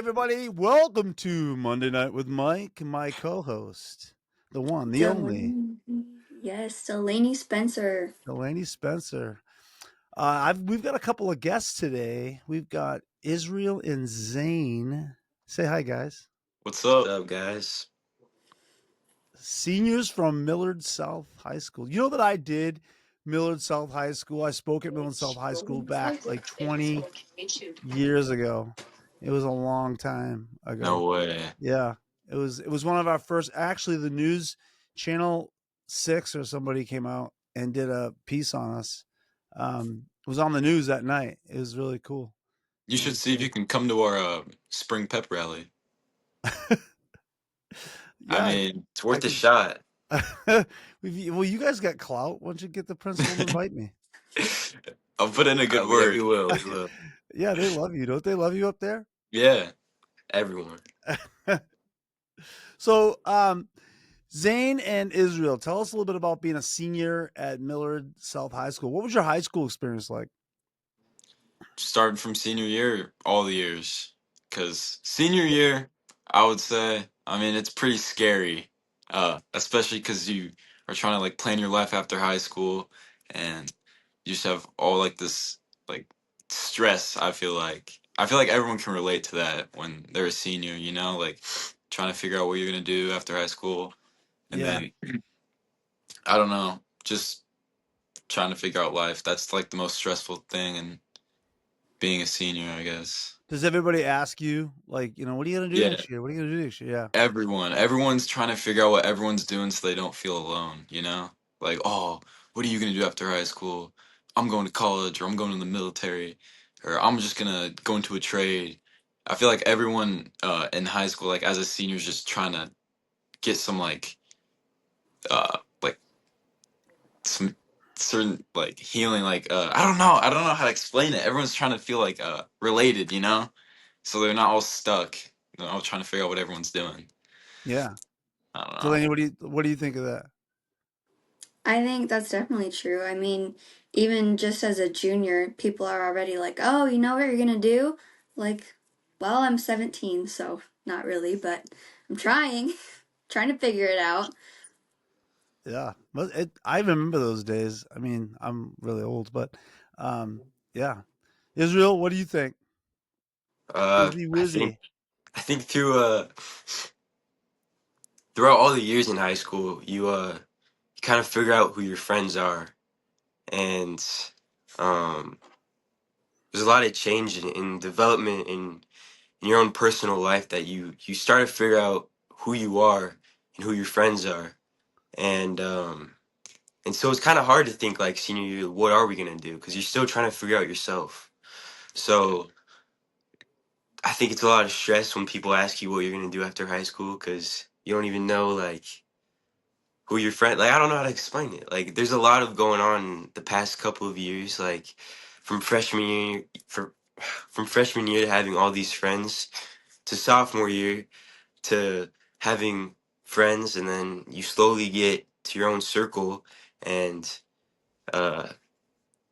everybody. Welcome to Monday Night with Mike, my co-host, the one, the only, Delaney. Yes, Delaney Spencer. Delaney Spencer. We've got a couple of guests today. We've got Israel and Zane. Say hi, guys. What's What's up? up, guys? Seniors from Millard South High School. You know that I did Millard South High School. I spoke at Millard South High School back like 20 years ago. It was a long time ago. No way. Yeah. It was one of our first, actually the news channel 6 or somebody came out and did a piece on us. It was on the news that night. It was really cool. You should see if you can come to our spring pep rally. Yeah. I mean, It's worth a shot. Well, you guys got clout. Why don't you get the principal to invite me? I'll put in a good Yeah, word. we will. Yeah, they love you. Don't they love you up there? Yeah. Everyone. So, Zane and Israel, tell us a little bit about being a senior at Millard South High School. What was your high school experience like? Started from senior year, all the years. Because senior year, I would say, I mean, it's pretty scary. Especially because you are trying to like plan your life after high school, and you just have all like this like stress. I feel like everyone can relate to that when they're a senior. Like trying to figure out what you're gonna do after high school, and Yeah. then I don't know, just trying to figure out life. That's like the most stressful thing in being a senior, I guess. Does everybody ask you, like, what are you going to do Yeah, next year? What are you going to do next year? Yeah. everyone's trying to figure out what everyone's doing so they don't feel alone. Like, oh, what are you gonna do after high school? I'm going to college, or I'm going to the military, or I'm just gonna go into a trade. I feel like everyone in high school, like as a senior, is just trying to get some like some certain like healing. Like I don't know how to explain it. Everyone's trying to feel like related, so they're not all stuck. They're all trying to figure out what everyone's doing. Yeah. I don't know. Delaney, what do you think of that? I think that's definitely true. I mean, even just as a junior, people are already like, oh, you know what you're gonna do? Like, well, I'm 17, so not really, but I'm trying to figure it out. Yeah. I remember those days. I mean, I'm really old, but yeah. Israel, what do you think? Izzy I think Wizzy. throughout all the years in high school, you kind of figure out who your friends are, and um, there's a lot of change in development in your own personal life that you start to figure out who you are and who your friends are, and so it's kind of hard to think like senior year, what are we gonna do? Because you're still trying to figure out yourself. So I think it's a lot of stress when people ask you what you're gonna do after high school because you don't even know like who your friend. Like I don't know how to explain it. Like there's a lot of going on the past couple of years. Like from freshman year from freshman year to having all these friends to sophomore year to having friends, and then you slowly get to your own circle and uh,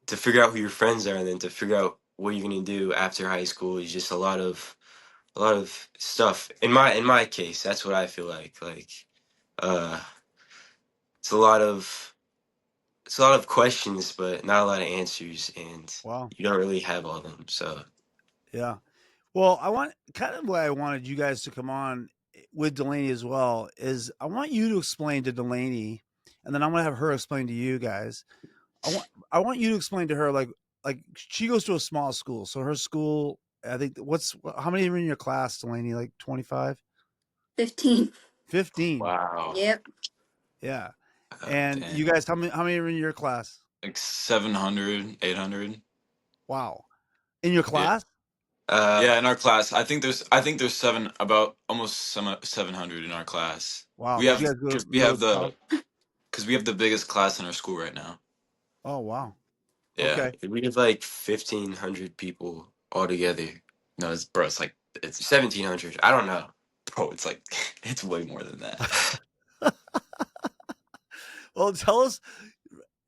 to figure out who your friends are, and then to figure out what you're gonna do after high school is just a lot of stuff. In my case, that's what I feel like. Like, uh, it's a lot of questions, but not a lot of answers, and Wow. you don't really have all of them. So, Yeah. Well, I want kind of why I wanted you guys to come on with Delaney as well is I want you to explain to Delaney, and then I'm gonna have her explain to you guys. I want you to explain to her like she goes to a small school, so her school. I think how many are in your class, Delaney? Like 25, 15. 15. Wow. Yep. Yeah. And Damn. you guys, how many are in your class? Like 700, 800. Wow. In your Yeah. class? uh, Yeah, in our class, I think there's about almost 700 in our class. Wow. We Did you have guys go because to we have Millard South? the biggest class in our school right now. Oh, wow. Yeah. Okay. we have like 1,500 people altogether. No, it's like it's 1,700. I don't know. bro, it's like it's way more than that. Well, tell us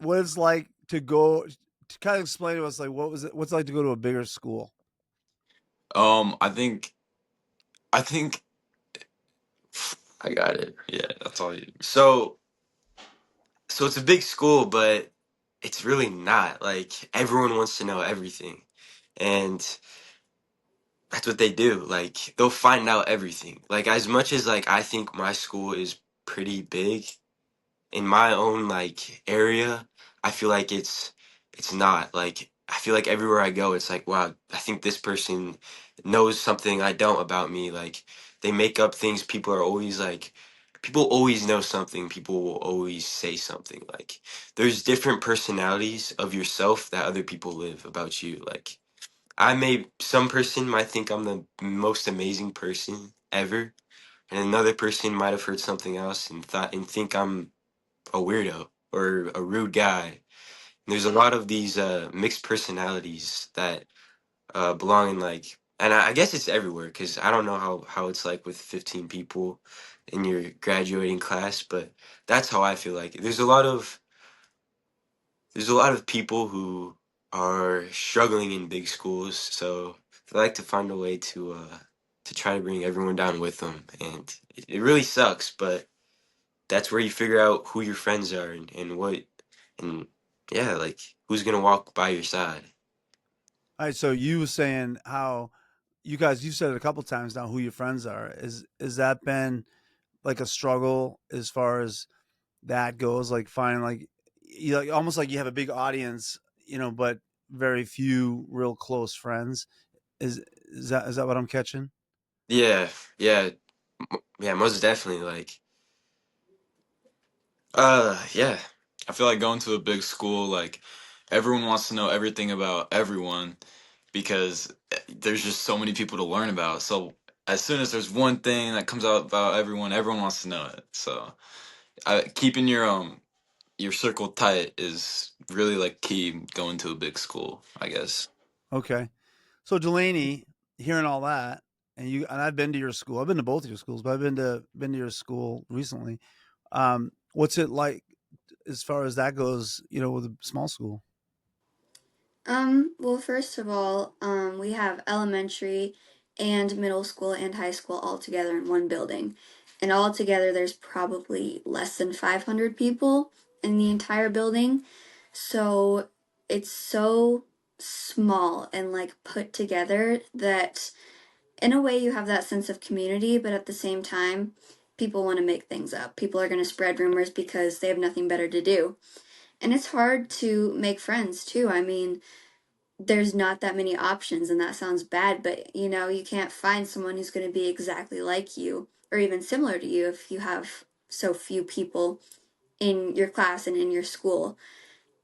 what it's like to kind of explain to us like what's it like to go to a bigger school. I think I think I got it. yeah, that's all you. So it's a big school, but it's really not. Like everyone wants to know everything. And that's what they do. Like they'll find out everything. Like as much as like I think my school is pretty big, in my own like area, I feel like it's not. Like I feel like everywhere I go, it's like, wow, I think this person knows something I don't about me. Like they make up things. People always know something. People will always say something. Like there's different personalities of yourself that other people live about you. Like some person might think I'm the most amazing person ever, and another person might have heard something else and think I'm a weirdo or a rude guy. And there's a lot of these mixed personalities that belong in like, and I guess it's everywhere because I don't know how it's like with 15 people in your graduating class, but that's how I feel like. There's a lot of people who are struggling in big schools, so they like to find a way to try to bring everyone down with them, and it really sucks, but that's where you figure out who your friends are and what and yeah, like who's gonna walk by your side. All right, so you were saying how you guys, you've said it a couple times now who your friends are. Is that been like a struggle as far as that goes? Like finding like you like almost like you have a big audience, but very few real close friends. Is is that what I'm catching? Yeah, yeah, yeah, most definitely. Like, yeah, I feel like going to a big school, like everyone wants to know everything about everyone because there's just so many people to learn about. So as soon as there's one thing that comes out about everyone, everyone wants to know it. So keeping your circle tight is really like key going to a big school, I guess. Okay. So Delaney, hearing all that, and I've been to your school. I've been to both of your schools, but I've been to your school recently. What's it like as far as that goes? With a small school. Well, first of all, we have elementary and middle school and high school all together in one building. And all together, there's probably less than 500 people in the entire building. So it's so small and like put together that in a way you have that sense of community, but at the same time, people want to make things up. People are going to spread rumors because they have nothing better to do. And it's hard to make friends too. I mean, there's not that many options, and that sounds bad, but you can't find someone who's going to be exactly like you or even similar to you if you have so few people in your class and in your school.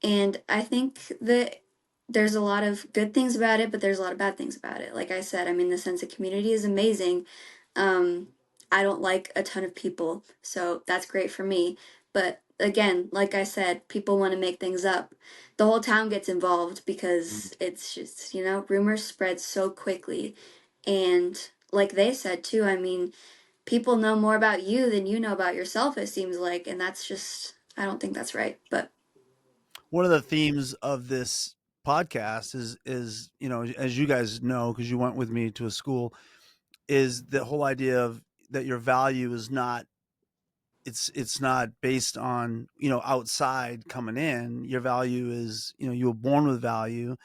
And I think that there's a lot of good things about it, but there's a lot of bad things about it. Like I said, I mean, the sense of community is amazing. Um, I don't like a ton of people, so that's great for me. But again, like I said, people want to make things up. The whole town gets involved because it's just, rumors spread so quickly. And like they said too, I mean, people know more about you than you know about yourself, it seems like. And that's just, I don't think that's right. But One of the themes of this podcast is as you guys know because you went with me to a school, is the whole idea of that your value is not it's not based on outside coming in. Your value is you were born with value,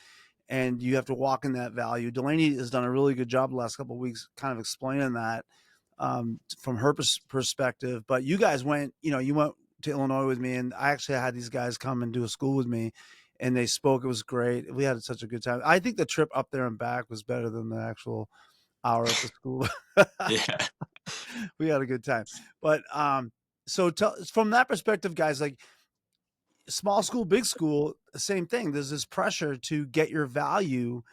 and you have to walk in that value. Delaney has done a really good job the last couple of weeks kind of explaining that from her perspective. But you guys you went to Illinois with me, and I actually had these guys come and do a school with me, and they spoke. It was great. We had such a good time. I think the trip up there and back was better than the actual hour at the school. Yeah. We had a good time. But so from that perspective, guys, like small school, big school, same thing. There's this pressure to get your value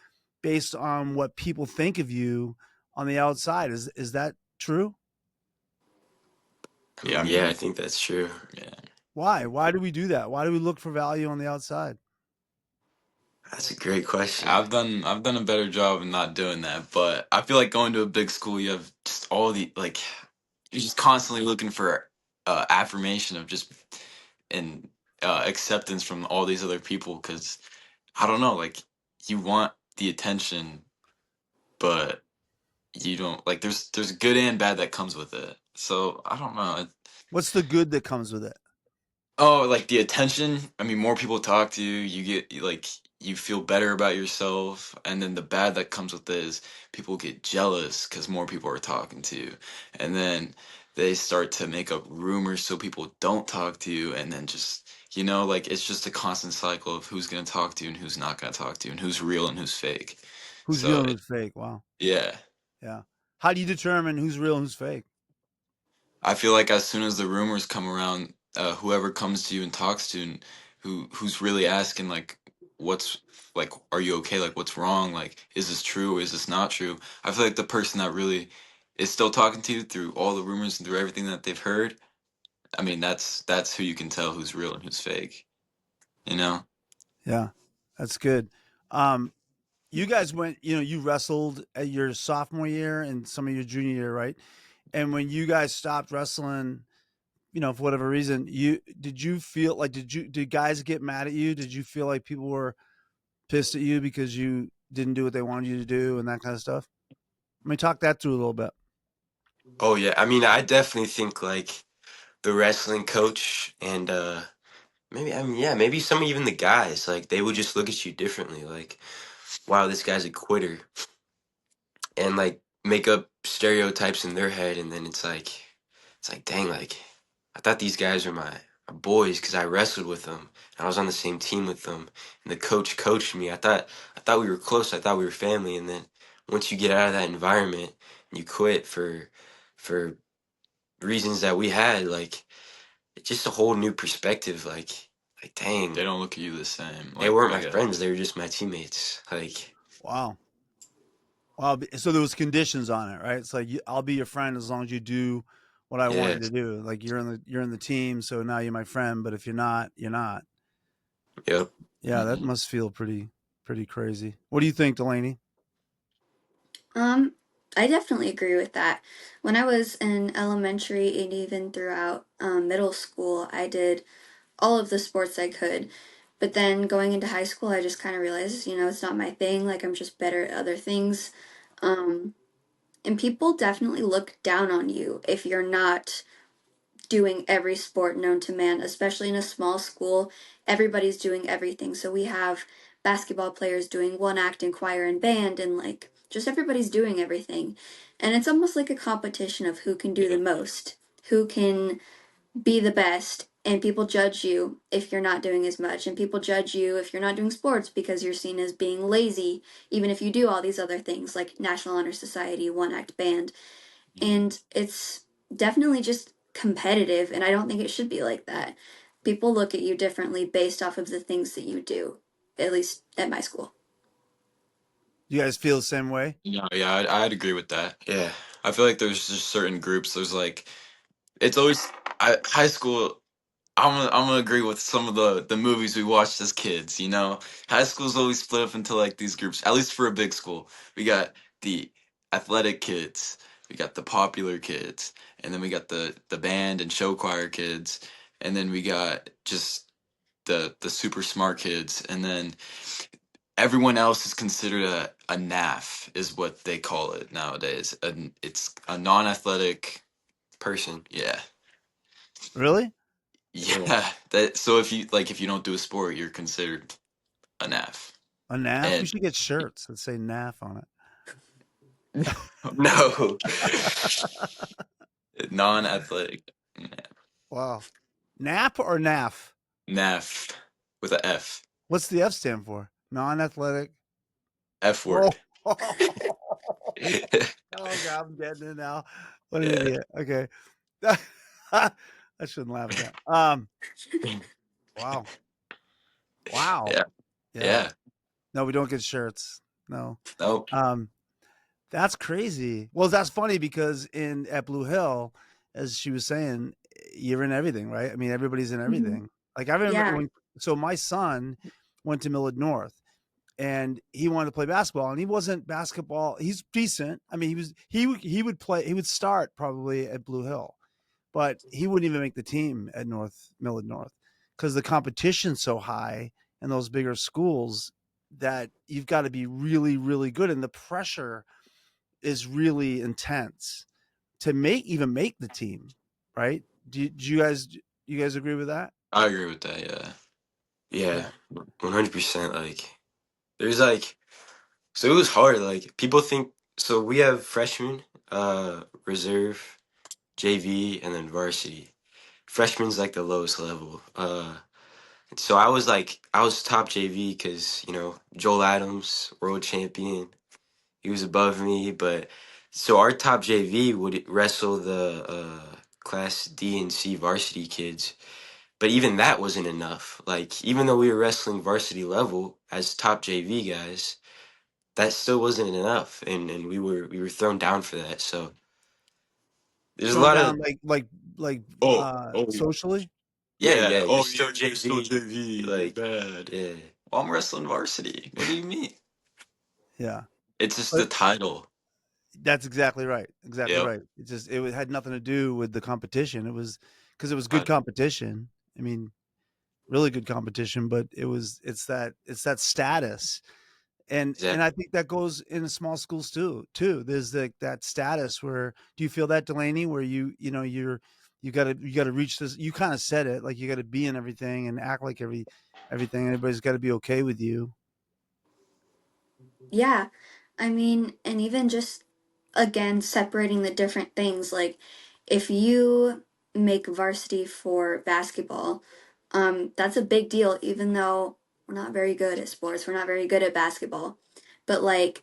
based on what people think of you on the outside. Is that true? I Yeah, I mean, yeah, I mean, think that's true. yeah. Why? Why do we do that? Why do we look for value on the outside? That's a great question. I've done a better job of not doing that, but I feel like going to a big school, you have just all the like you're just constantly looking for affirmation of just and acceptance from all these other people because I don't know, like you want the attention, but you don't like. There's good and bad that comes with it. So I don't know. What's the good that comes with it? Oh, like the attention. I mean, more people talk to you. You feel better about yourself, and then the bad that comes with it is people get jealous because more people are talking to you, and then they start to make up rumors so people don't talk to you, and then just like it's just a constant cycle of who's gonna talk to you and who's not gonna talk to you, and who's real and who's fake. Who's So real and who's fake? Wow. yeah. Yeah. How do you determine who's real and who's fake? I feel like as soon as the rumors come around, whoever comes to you and talks to you and who's really asking like what's like are you okay? Like what's wrong? Like is this true? Is this not true? I feel like the person that really is still talking to you through all the rumors and through everything that they've heard, I mean that's who you can tell who's real and who's fake, you know? Yeah. That's good. Um, you guys went, you wrestled at your sophomore year and some of your junior year, right? And when you guys stopped wrestling, for whatever reason, did you feel like did guys get mad at you? Did you feel like people were pissed at you because you didn't do what they wanted you to do and that kind of stuff? Let me talk that through a little bit. Oh yeah, I mean, I definitely think like the wrestling coach and maybe I mean yeah, maybe some even the guys like they would just look at you differently. Like, wow, this guy's a quitter, and like make up stereotypes in their head, and then it's like dang, like I thought these guys were my boys because I wrestled with them and I was on the same team with them, and the coach coached me. I thought we were close. I thought we were family, and then once you get out of that environment and you quit for reasons that we had, like it's just a whole new perspective. Like dang, They don't look at you the same. they Like weren't I my get it. friends. They were just my teammates. Like Wow. Wow. So there was conditions on it, right? It's like I'll be your friend as long as you do what I want yeah, you to do. Like you're in the team, so now you're my friend. But if you're not, you're not. yep. Yeah, that Mhm. must feel pretty crazy. What do you think, Delaney? Um, I definitely agree with that. When I was in elementary and even throughout middle school, I did all of the sports I could. But then going into high school, I just kind of realized, it's not my thing. Like, I'm just better at other things. Um, and people definitely look down on you if you're not doing every sport known to man, especially in a small school. Everybody's doing everything. So we have basketball players doing one act in choir and band, and like just everybody's doing everything. And it's almost like a competition of who can do the Yeah. most, who can be the best. And people judge you if you're not doing as much. And people judge you if you're not doing sports because you're seen as being lazy, even if you do all these other things like National Honor Society, one act band. Mhm. And it's definitely just competitive, and I don't think it should be like that. People look at you differently based off of the things that you do, at least at my school. You guys feel the same way? Yeah, I'd agree with that. Yeah. I feel like there's just certain groups. There's like it's always high school. I'm gonna agree with some of the movies we watched as kids. High school's always split up into like these groups. At least for a big school, we got the athletic kids, we got the popular kids, and then we got the band and show choir kids, and then we got just the super smart kids, and then everyone else is considered a NAF, is what they call it nowadays. And it's a non-athletic. Person. Yeah. Really? Yeah. Yeah, that so if you don't do a sport, you're considered a NAF. A NAF? We And should get shirts that say NAF on No. non-athletic Wow. NAP or NAF? NAF with a F. What's the F stand for? Non-athletic. F Oh. word. Oh god, I'm getting it now. What an Yeah. idiot. Okay. I shouldn't laugh at that. Wow. Wow. Yeah. Yeah. Yeah. No, we don't get shirts. No. Nope. Um, that's crazy. Well, that's funny because at Blue Hill, as she was saying, you're in everything, right? I mean, everybody's in Mhm. everything. Like I remember Yeah. so my son went to Millard North and he wanted to play basketball and he wasn't basketball. He's decent. I mean, he would play, he would start probably at Blue Hill, but he wouldn't even make the team at Millard North because the competition's so high in those bigger schools that you've got to be really, really good. And the pressure is really intense to even make the team, right? Do you guys agree with that? I agree with that. Yeah. Yeah, Yeah. 100%. Like, there's like, so it was hard. Like, people think, so we have freshman, reserve, JV, and then varsity. Freshman's like the lowest level. So I was top JV because, Joel Adams, world champion, he was above me. But so our top JV would wrestle the class D and C varsity kids. But even that wasn't enough. Like, even though we were wrestling varsity level as top JV guys, that still wasn't enough. And we were thrown down for that. So there's a Thrown lot of, down like Oh, socially? yeah, yeah. yeah, you're Oh, still you're still JV. JV. You're Like, bad. yeah. Well, I'm wrestling varsity. What do you mean? Yeah. It's just But the title. that's exactly right. Exactly Yep. right. It had nothing to do with the competition. It was because it was good Title. competition. I mean, really good competition, but it's that status. And I Exactly. think that goes in small schools too. There's that status where do you feel that, Delaney, where you gotta reach this, you kind of said it, like you gotta be in everything and act like everything. Everybody's gotta be okay with you. Yeah. I mean, and even just again separating the different things, like if you make varsity for basketball, that's a big deal, even though we're not very good at sports, we're not very good at basketball. But like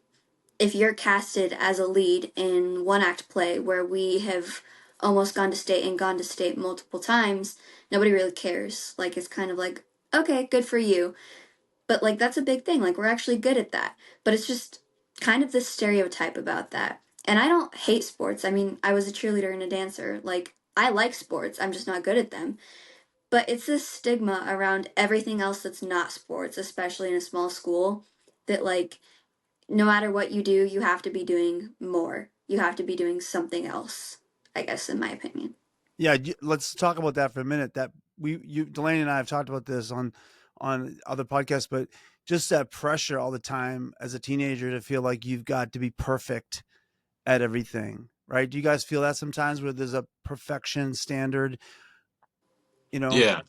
if you're casted as a lead in one act play where we have almost gone to state and gone to state multiple times, nobody really cares. Like it's kind of like, okay, good for you. But like that's a big thing. Like we're actually good at that. But it's just kind of this stereotype about that. And I don't hate sports. I mean, I was a cheerleader and a dancer. Like I like sports. I'm just not good at them. But it's this stigma around everything else that's not sports, especially in a small school, that like no matter what you do, you have to be doing more. You have to be doing something else, I guess, in my opinion. Yeah, let's talk about that for a minute. That Delaney and I have talked about this on other podcasts, but just that pressure all the time as a teenager to feel like you've got to be perfect at everything, right? Do you guys feel that sometimes where there's a perfection standard? You know, Yeah.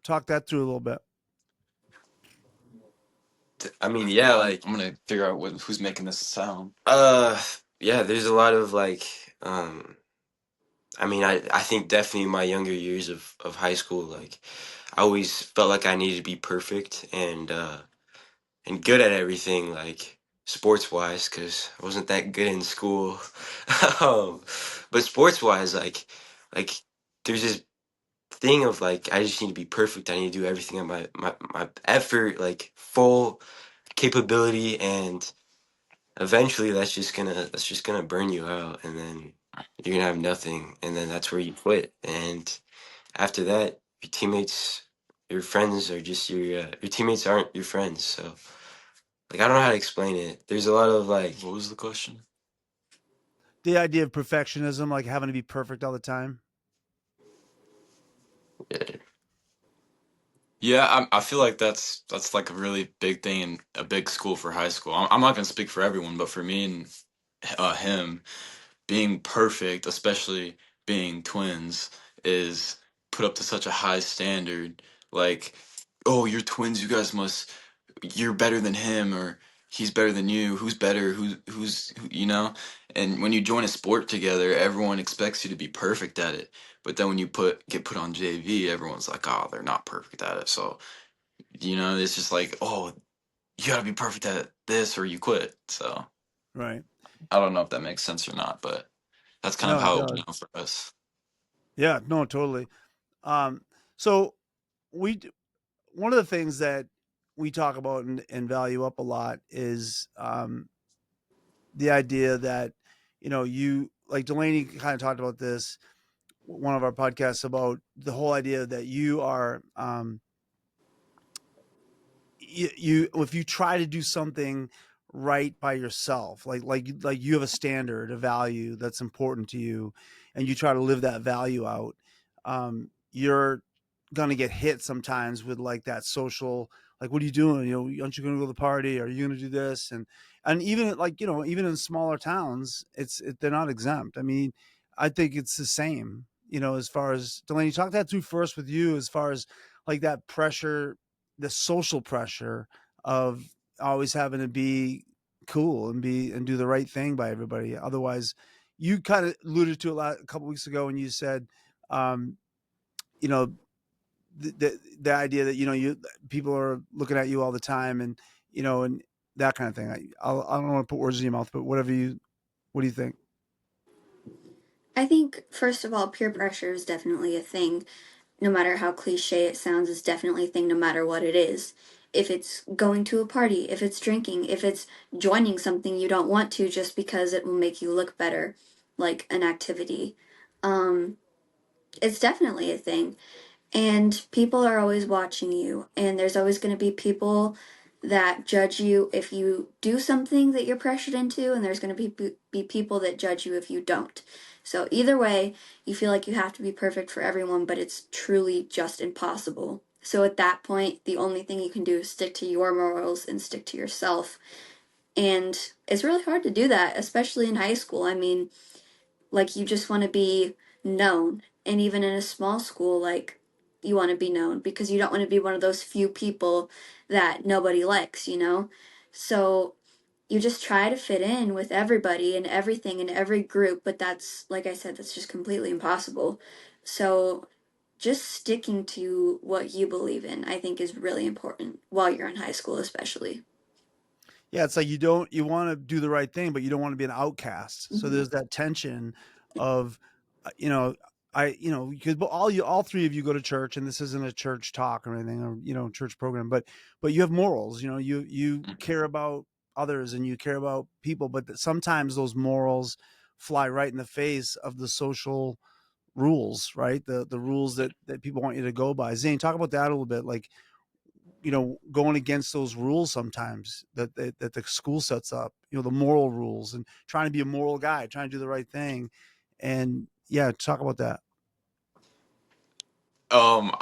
talk that through a little bit. I mean, yeah, like, I'm gonna figure out who's making this sound. uh, yeah, there's a lot of like, um, I mean, I think definitely my younger years of high school, like, I always felt like I needed to be perfect and good at everything, like sports wise, because I wasn't that good in school. um, but sports wise, like there's this thing of like I just need to be perfect. I need to do everything at my effort, like full capability, and eventually that's just gonna burn you out, and then you're gonna have nothing, and then that's where you quit. And after that, your teammates, your friends are just your teammates aren't your friends. So like I don't know how to explain it. There's a lot of like What was the question? The idea of perfectionism, like having to be perfect all the time. yeah, Yeah, I feel like that's like a really big thing in a big school for high school. I'm not gonna speak for everyone, but for me and him, being perfect, especially being twins, is put up to such a high standard. Like, oh, you're twins, you guys must, you're better than him, or he's better than you. Who's better? You know? And when you join a sport together, everyone expects you to be perfect at it. But then when you get put on JV, everyone's like, oh, they're not perfect at it. So, it's just like, oh, you gotta be perfect at this or you quit. So Right. I don't know if that makes sense or not, but that's kind of No, it how it does. went down for us. Yeah, no, totally. So we one of the things that we talk about and value up a lot is the idea that you like Delaney kind of talked about this one of our podcasts about the whole idea that you are you if you try to do something right by yourself, like you have a standard, a value that's important to you, and you try to live that value out, you're gonna get hit sometimes with like that social like, what are you doing? Aren't you going to go to the party? Are you going to do this? And even like, even in smaller towns, they're not exempt. I mean, I think it's the same, as far as Delaney, talk that through first with you, as far as like that pressure, the social pressure of always having to be cool and do the right thing by everybody. Otherwise, you kind of alluded to a couple weeks ago when you said, um, you know, the idea that people are looking at you all the time, and that kind of thing. I don't want to put words in your mouth, but what do you think? I think, first of all, peer pressure is definitely a thing. No matter how cliche it sounds, it's definitely a thing no matter what it is. If it's going to a party, if it's drinking, if it's joining something you don't want to just because it will make you look better, like an activity, um, it's definitely a thing. And people are always watching you, and there's always going to be people that judge you if you do something that you're pressured into, and there's going to be people that judge you if you don't. So either way, you feel like you have to be perfect for everyone, but it's truly just impossible. So at that point, the only thing you can do is stick to your morals and stick to yourself. And it's really hard to do that, especially in high school. I mean, like, you just want to be known. And even in a small school, like, you want to be known because you don't want to be one of those few people that nobody likes, you know? So you just try to fit in with everybody and everything in every group, but that's, like I said, that's just completely impossible. So just sticking to what you believe in, I think, is really important while you're in high school, especially. Yeah, it's like you want to do the right thing, but you don't want to be an outcast. So Hmm. there's that tension of, uh, you know, because all three of you go to church, and this isn't a church talk or anything, or church program, but you have morals. You care about others and you care about people, but sometimes those morals fly right in the face of the social rules, right? The rules that people want you to go by. Zane, talk about that a little bit, like, going against those rules sometimes that the school sets up, the moral rules, and trying to be a moral guy, trying to do the right thing. And yeah, talk about that. Um,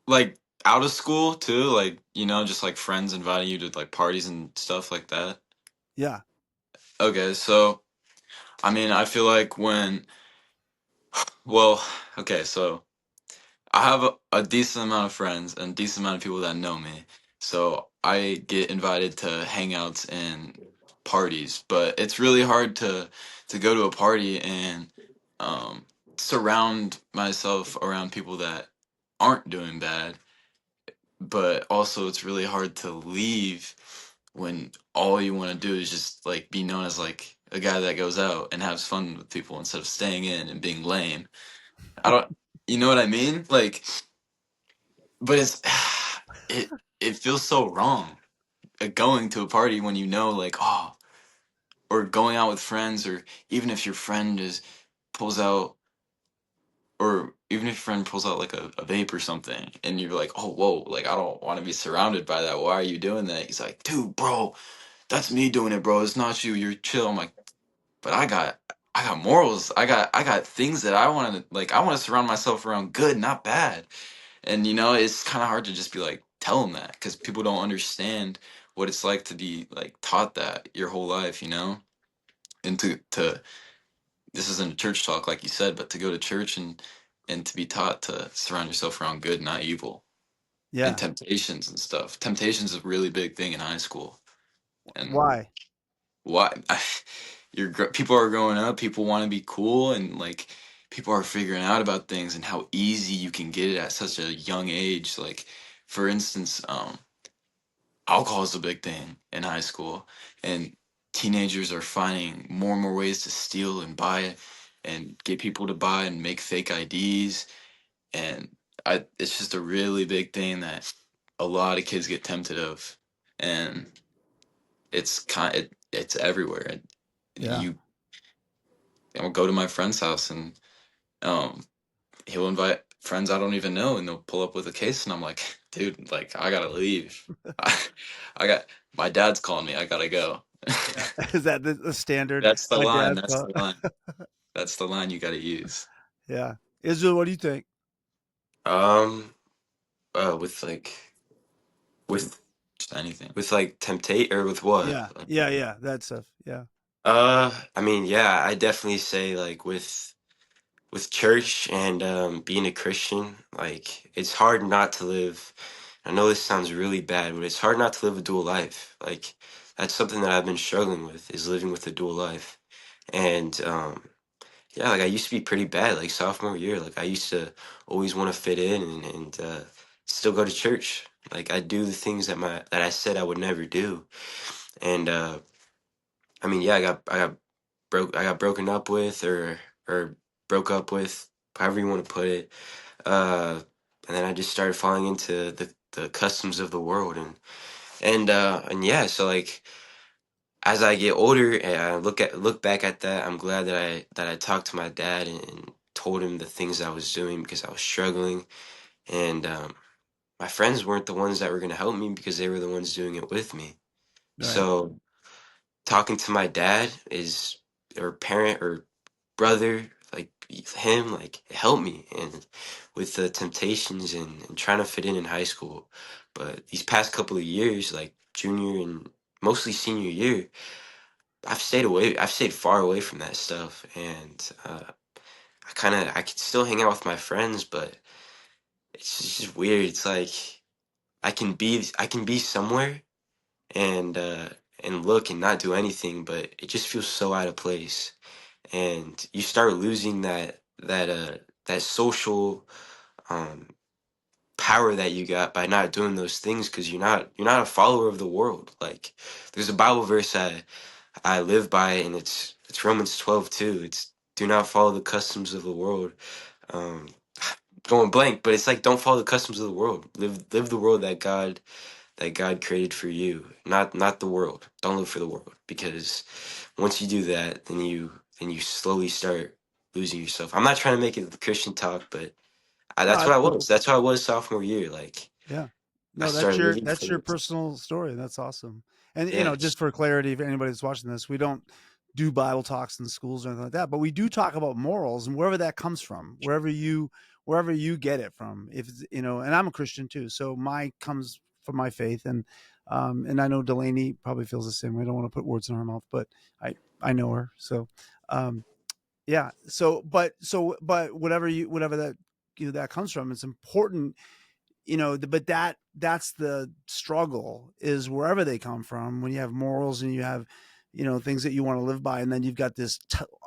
like out of school too, like just like friends inviting you to like parties and stuff like that. Yeah. Okay, so I mean, I feel like well, okay, so I have a decent amount of friends and decent amount of people that know me. So I get invited to hangouts and parties, but it's really hard to go to a party and um surround myself around people that aren't doing bad, but also it's really hard to leave when all you want to do is just like be known as like a guy that goes out and has fun with people instead of staying in and being lame. I don't, you know what I mean? Like, but it it feels so wrong going to a party when like, oh, or going out with friends, or even if your friend is pulls out or even if your friend pulls out like a vape or something and you're like, oh, whoa, like I don't want to be surrounded by that, why are you doing that? He's like, dude, bro, that's me doing it, bro, it's not you, you're chill. I'm like, but I got morals, I got things that I want to, like, I want to surround myself around good, not bad. And it's kind of hard to just be like, tell them that, because people don't understand what it's like to be like taught that your whole life, and to this isn't a church talk like you said, but to go to church and to be taught to surround yourself around good, not evil, and Yeah. temptations and stuff. Temptations is a really big thing in high school. And Why? why people are growing up, people want to be cool, and like people are figuring out about things and how easy you can get it at such a young age. Like, for instance, alcohol is a big thing in high school, and teenagers are finding more and more ways to steal and buy and get people to buy and make fake IDs. And it's just a really big thing that a lot of kids get tempted of. And it's everywhere. And Yeah. you I'll go to my friend's house, and um he'll invite friends I don't even know, and they'll pull up with a case, and I'm like, dude, like I gotta leave. I got my dad's calling me. I gotta go. Yeah. Is that the standard? That's the My line. dad's That's the line. That's the line you gotta use. yeah. Israel, what do you think? Um, with like with Just anything. like temptate or with what? Yeah, yeah, that stuff. Yeah, I mean, yeah, I definitely say like with church and being a Christian, like it's hard not to live. I know this sounds really bad, but it's hard not to live a dual life. Like that's something that I've been struggling with is living with a dual life. And yeah, like I used to be pretty bad, like sophomore year. Like I used to always want to fit in and still go to church. Like I do the things that I said I would never do. And I mean, yeah, I got broken up with or broke up with, however you want to put it. And then I just started falling into the customs of the world and yeah, so like as I get older and I look back at that, I'm glad that I talked to my dad and told him the things I was doing because I was struggling. And my friends weren't the ones that were going to help me because they were the ones doing it with me. right. So talking to my dad is or parent or brother like him like it helped me and with the temptations and trying to fit in high school. But these past couple of years, like junior and mostly senior year, I've stayed far away from that stuff. And I could still hang out with my friends, but it's just weird. It's like I can be somewhere and and look and not do anything, but it just feels so out of place. And you start losing that social um power that you got by not doing those things because you're not a follower of the world. Like there's a Bible verse I live by, and it's Romans 12 too. It's do not follow the customs of the world. Um, going blank, but it's like don't follow the customs of the world. Live the world that God created for you, not the world. Don't live for the world because once you do that, then you slowly start losing yourself. I'm not trying to make it the Christian talk, but No, that's what that's I cool. was. That's what I was sophomore year. Like Yeah. I No, started living that's for your it. personal story. That's awesome. And Yeah. just for clarity, if anybody's watching this, we don't do Bible talks in schools or anything like that, but we do talk about morals and wherever that comes from, wherever you get it from. If it's, and I'm a Christian too, so my comes from my faith, and I know Delaney probably feels the same way. I don't want to put words in her mouth, but I know her, so um, yeah. But whatever that that comes from, it's important, but that's the struggle, is wherever they come from, when you have morals and you have things that you want to live by, and then you've got this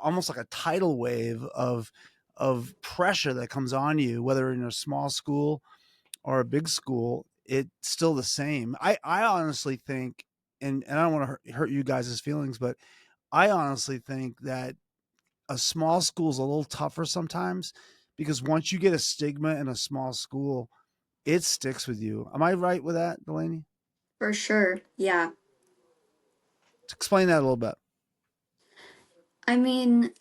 almost like a tidal wave of pressure that comes on you, whether in a small school or a big school. It's still the same. I honestly think, and I don't want to hurt you guys' feelings, but I honestly think that a small school is a little tougher sometimes, because once you get a stigma in a small school, it sticks with you. Am I right with that, Delaney? For sure. Yeah. Explain that a little bit. I mean,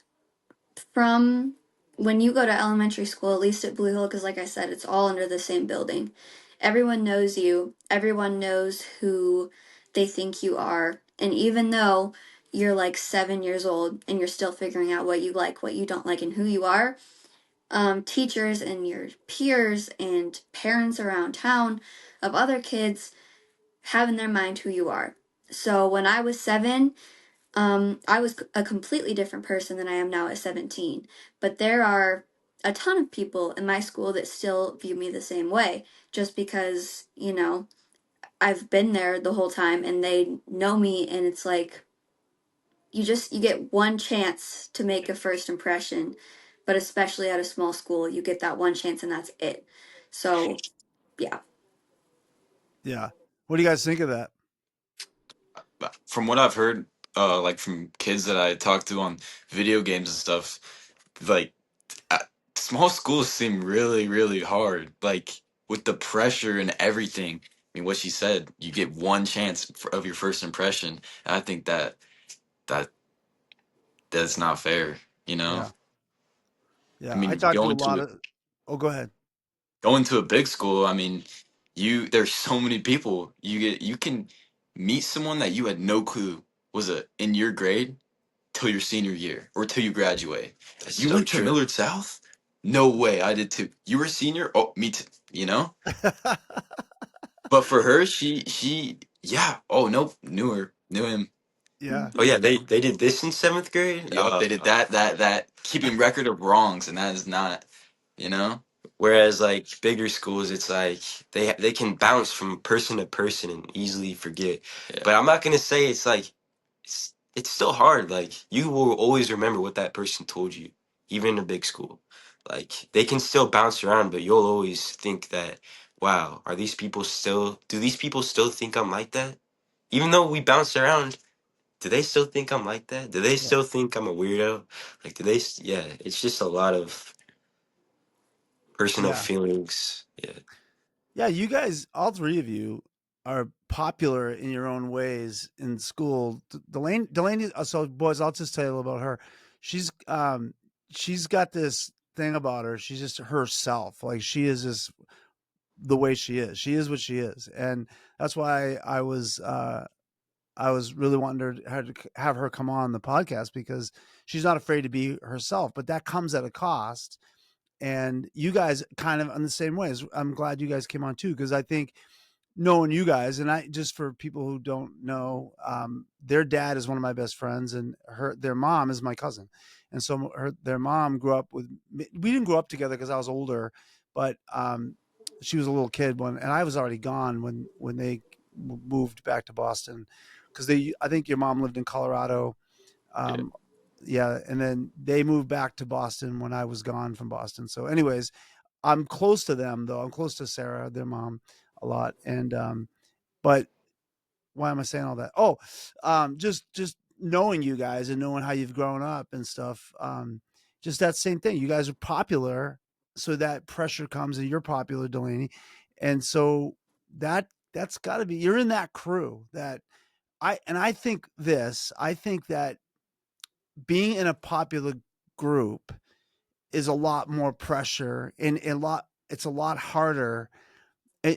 from when you go to elementary school, at least at Blue Hill, because like I said, it's all under the same building. Everyone knows you, everyone knows who they think you are. And even though you're like 7 years old and you're still figuring out what you like, what you don't like, and who you are, teachers and your peers and parents around town of other kids have in their mind who you are. So when I was 7, I was a completely different person than I am now at 17. But there are a ton of people in my school that still view me the same way, just because, I've been there the whole time and they know me, and it's like you get one chance to make a first impression, but especially at a small school, you get that one chance and that's it. So, yeah. Yeah. What do you guys think of that? From what I've heard, like from kids that I talk to on video games and stuff, like uh, small schools seem really, really hard. Like with the pressure and everything. I mean, what she said, you get one chance of your first impression. And I think that that's not fair. You know, Yeah. I Yeah. I mean, talked to a lot of Oh, go ahead. going to a big school. I mean, there's so many people. You can meet someone that you had no clue was in your grade till your senior year or till you graduate. That's You so went to true. Millard South? No way, I did too. You were a senior? Oh, me too. You know? But for her, she yeah. Oh nope, knew him. Yeah. Oh yeah, Mhm. they did this in seventh grade. Yup, they did that keeping record of wrongs, and that is not, you know. Whereas like bigger schools, it's like they can bounce from person to person and easily forget. Yeah, But I'm not gonna say it's like it's still hard. Like you will always remember what that person told you, even in a big school. Like they can still bounce around, but you'll always think that, wow, are these people still? Do these people still think I'm like that? Even though we bounce around, do they still think I'm like that? Do they Yeah. still think I'm a weirdo? Like, do they? Yeah, it's just a lot of personal Yeah. feelings. Yeah. Yeah, you guys, all three of you, are popular in your own ways in school. Delaney. So, boys, I'll just tell you a little about her. She's got this thing about her. She's just herself. Like she is just the way she is. She is what she is, and that's why I was really wanting to have her come on the podcast because she's not afraid to be herself. But that comes at a cost. And you guys kind of in the same ways. I'm glad you guys came on too because I think knowing you guys, and I just for people who don't know, their dad is one of my best friends, and their mom is my cousin, and so their mom grew up with me. We didn't grow up together because I was older, but she was a little kid and I was already gone when they moved back to Boston because I think your mom lived in Colorado. yeah, Um, yeah, and then they moved back to Boston when I was gone from Boston. So, anyways, I'm close to them though. I'm close to Sarah, their mom, a lot. And but why am I saying all that? Oh, just knowing you guys and knowing how you've grown up and stuff. Just that same thing. You guys are popular, so that pressure comes, and you're popular, Delaney, and so that's got to be you're in that crew that I think this. I think that being in a popular group is a lot more pressure and it's a lot harder eh,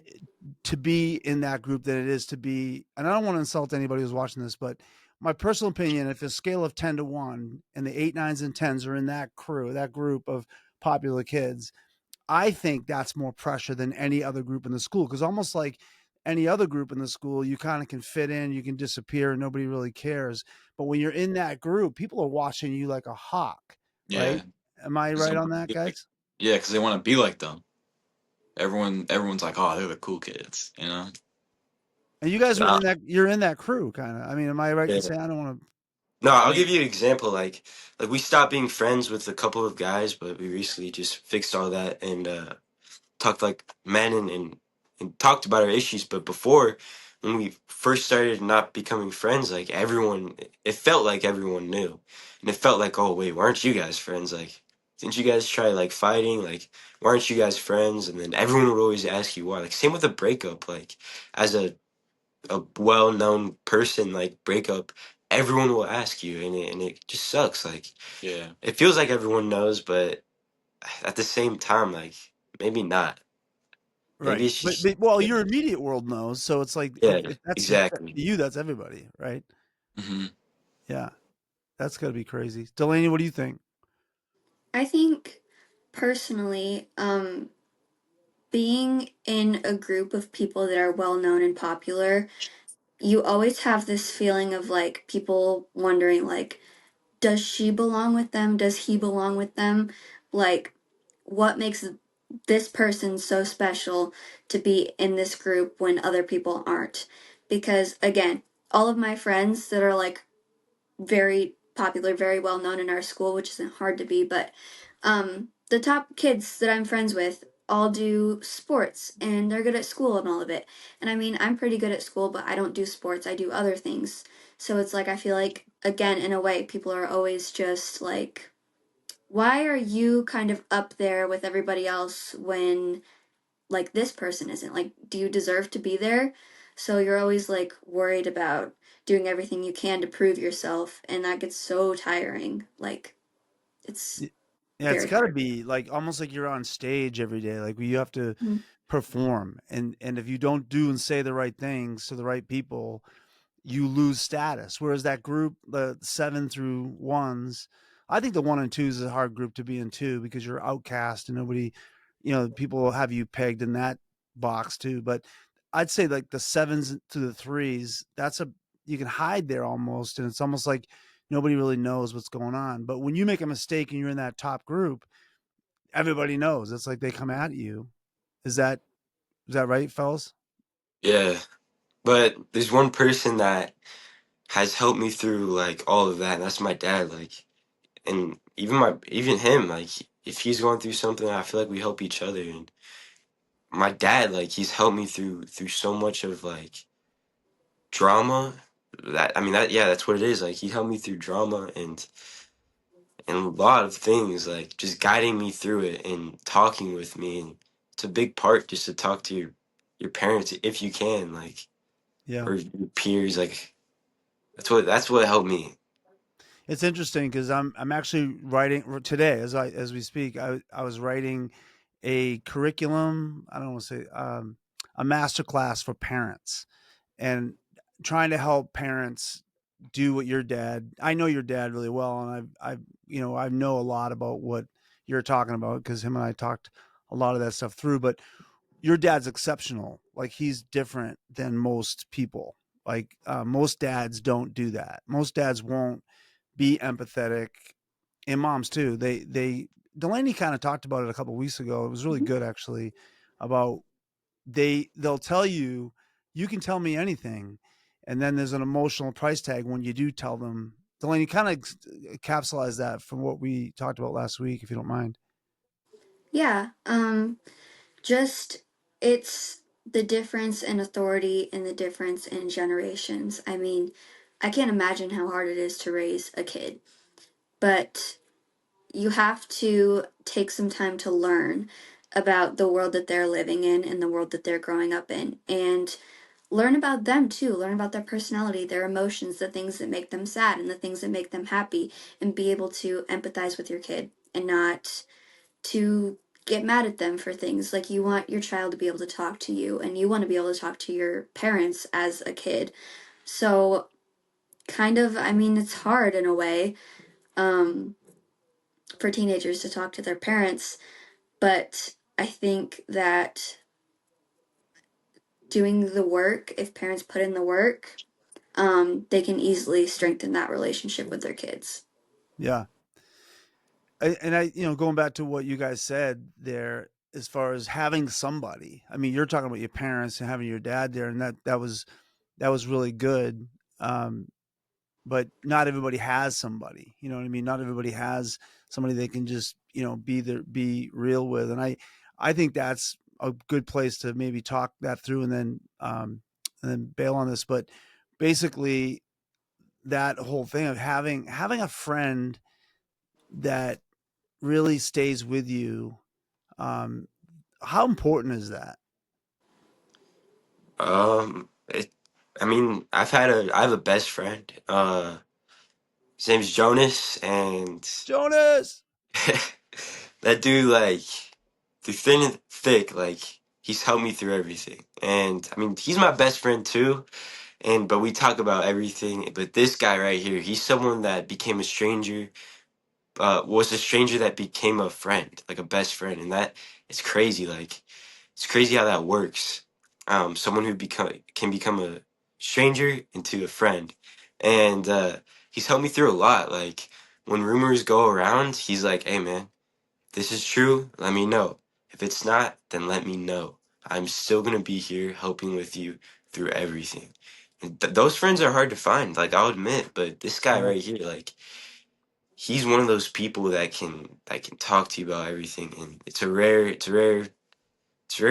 to be in that group than it is to be, and I don't want to insult anybody who's watching this, but my personal opinion, if a scale of 10 to 1 and the 8 9s and 10s are in that crew, that group of popular kids, I think that's more pressure than any other group in the school because almost like any other group in the school, you kind of can fit in, you can disappear, and nobody really cares. But when you're in that group, people are watching you like a hawk, yeah. right? Am I 'Cause they right on wanna that, be like, guys? yeah, because they want to be like them. Everyone's like, oh, they're the cool kids, you know. And you guys are Nah, in that. You're in that crew, kind of. I mean, am I right in yeah. saying I don't want to? No, I I'll mean, give you an example. Like we stopped being friends with a couple of guys, but we recently just fixed all that and talked like men and talked about our issues. But before, when we first started not becoming friends, like everyone, it felt like everyone knew, and it felt like, oh wait, why aren't you guys friends? Like, didn't you guys try like fighting? Like, why aren't you guys friends? And then everyone would always ask you why. Like, same with a breakup. Like, as a well known person, like breakup, everyone will ask you, and it just sucks. Like, yeah, it feels like everyone knows, but at the same time, like maybe not. Maybe Right, it's just but well, yeah, your immediate world knows, so it's like yeah, okay, if that's to exactly. you, that's everybody, right? hmm Yeah, that's got to be crazy. Delaney, what do you think? I think personally, being in a group of people that are well known and popular, you always have this feeling of like people wondering like, does she belong with them? Does he belong with them? Like, what makes this person so special to be in this group when other people aren't? Because again, all of my friends that are like very popular, very well known in our school, which isn't hard to be, but the top kids that I'm friends with all do sports and they're good at school and all of it. And I mean, I'm pretty good at school, but I don't do sports, I do other things. So it's like, I feel like, again, in a way, people are always just like, why are you kind of up there with everybody else when like this person isn't? Like, do you deserve to be there? So you're always like worried about doing everything you can to prove yourself, and that gets so tiring. Like, it's Y- Yeah, it's very got to hard. be like almost like you're on stage every day. Like you have to Mhm. perform, and if you don't do and say the right things to the right people, you lose status. Whereas that group, the 7 through 1s, I think the 1 and 2s is a hard group to be in too because you're outcast and nobody, people will have you pegged in that box too. But I'd say like the sevens to the threes, that's a you can hide there almost, and it's almost like nobody really knows what's going on. But when you make a mistake and you're in that top group, everybody knows. It's like they come at you. Is that is that right, fellas? Yeah, but there's one person that has helped me through like all of that, and that's my dad. Like, and even him, like if he's going through something, I feel like we help each other. And my dad, like he's helped me through so much of like drama. That I mean that yeah, that's what it is. Like he helped me through drama and a lot of things, like just guiding me through it and talking with me. And it's a big part just to talk to your parents if you can, like Yeah. or your peers. Like that's what helped me. It's interesting because I'm actually writing today as we speak. I was writing a curriculum. I don't want to say a master class for parents, and trying to help parents do what your dad. I know your dad really well, and I know a lot about what you're talking about because him and I talked a lot of that stuff through. But your dad's exceptional. Like he's different than most people. Like most dads don't do that. Most dads won't be empathetic, and moms too. They Delaney kind of talked about it a couple of weeks ago. It was really good actually about they'll tell you you can tell me anything, and then there's an emotional price tag when you do tell them. Delaney kind of capsulized that from what we talked about last week, if you don't mind. Yeah, just it's the difference in authority and the difference in generations. I mean, I can't imagine how hard it is to raise a kid, but you have to take some time to learn about the world that they're living in and the world that they're growing up in, and learn about them too. Learn about their personality, their emotions, the things that make them sad and the things that make them happy, and be able to empathize with your kid and not to get mad at them for things. Like, you want your child to be able to talk to you, and you want to be able to talk to your parents as a kid. So kind of, I mean, it's hard in a way, um, for teenagers to talk to their parents, but I think that doing the work, if parents put in the work, they can easily strengthen that relationship with their kids. Yeah, going back to what you guys said there, as far as having somebody. I mean, you're talking about your parents and having your dad there, and that was really good. Um, but not everybody has somebody. You know what I mean? Not everybody has somebody they can just be real with, and I think that's a good place to maybe talk that through, and then bail on this. But basically, that whole thing of having a friend that really stays with you. Um, how important is that? It, I mean, I have a best friend. His name's Jonas, and Jonas. that dude, like, through thin and thick, like, he's helped me through everything. And I mean, he's my best friend too. And but we talk about everything. But this guy right here, he's someone that became a stranger, was a stranger that became a friend, like a best friend, and that is crazy. Like, it's crazy how that works. Someone who become can become a stranger into a friend, and he's helped me through a lot. Like when rumors go around, he's like, "Hey, man, this is true. Let me know. If it's not, then let me know. I'm still gonna be here helping with you through everything." And those friends are hard to find. Like I'll admit, but this guy Yeah, right here, like he's one of those people that can talk to you about everything, and it's a rare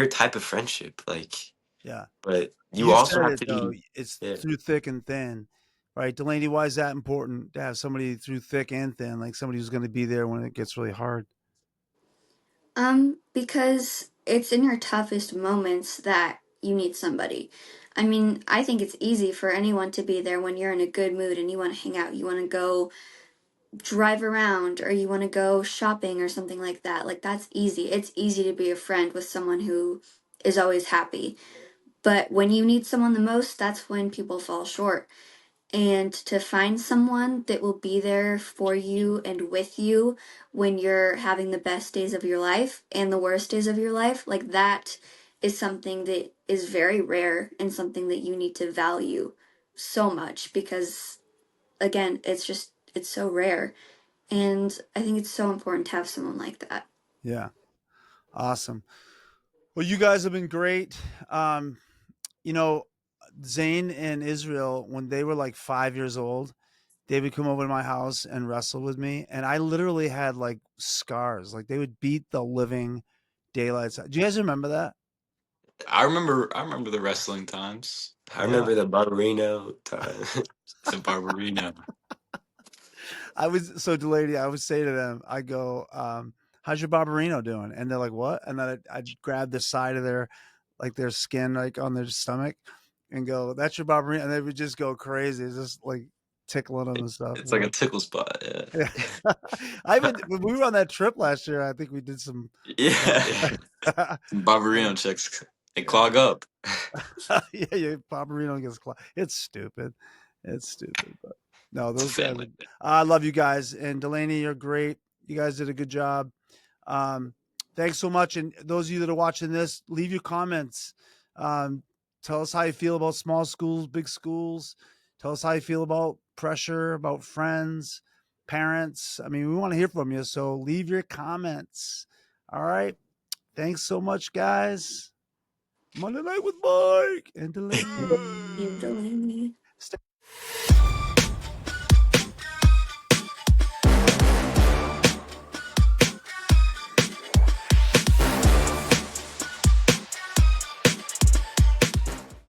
type of friendship. Like, yeah. but you You also said have it to though. be, It's yeah. through thick and thin, right, Delaney? Why is that important to have somebody through thick and thin, like somebody who's going to be there when it gets really hard? Because it's in your toughest moments that you need somebody. I mean, I think it's easy for anyone to be there when you're in a good mood and you want to hang out, you want to go drive around, or you want to go shopping or something like that. Like, that's easy. It's easy to be a friend with someone who is always happy. But when you need someone the most, that's when people fall short. And to find someone that will be there for you and with you when you're having the best days of your life and the worst days of your life, like, that is something that is very rare and something that you need to value so much because, again, it's so rare. And I think it's so important to have someone like that. Yeah. Awesome. Well, you guys have been great. You know, Zane and Israel, when they were like 5 years old, they would come over to my house and wrestle with me. And I literally had like scars. Like they would beat the living daylights out. Do you guys remember that? I remember the wrestling times. I Yeah. remember the Barbarino time. The Barbarino. I was so Delaney, I would say to them, I go, how's your Barbarino doing? And they're like, what? And then I'd grab the side of their skin, like on their stomach and go, that's your Barbarino. And they would just go crazy. It's just like tickling them and stuff. It's like a tickle spot. Yeah. Yeah. When we were on that trip last year, I think we did some, Yeah. Some Barbarino checks. They clog up. yeah, Barbarino gets it's stupid. It's stupid. But no, It's a those guys family are, thing. I love you guys. And Delaney, you're great. You guys did a good job. Um, thanks so much. And those of you that are watching this, leave your comments. Um, tell us how you feel about small schools, big schools. Tell us how you feel about pressure, about friends, parents. I mean, we want to hear from you. So leave your comments. All right. Thanks so much, guys. Monday Night with Mike and Delaney. You, Delaney. Stay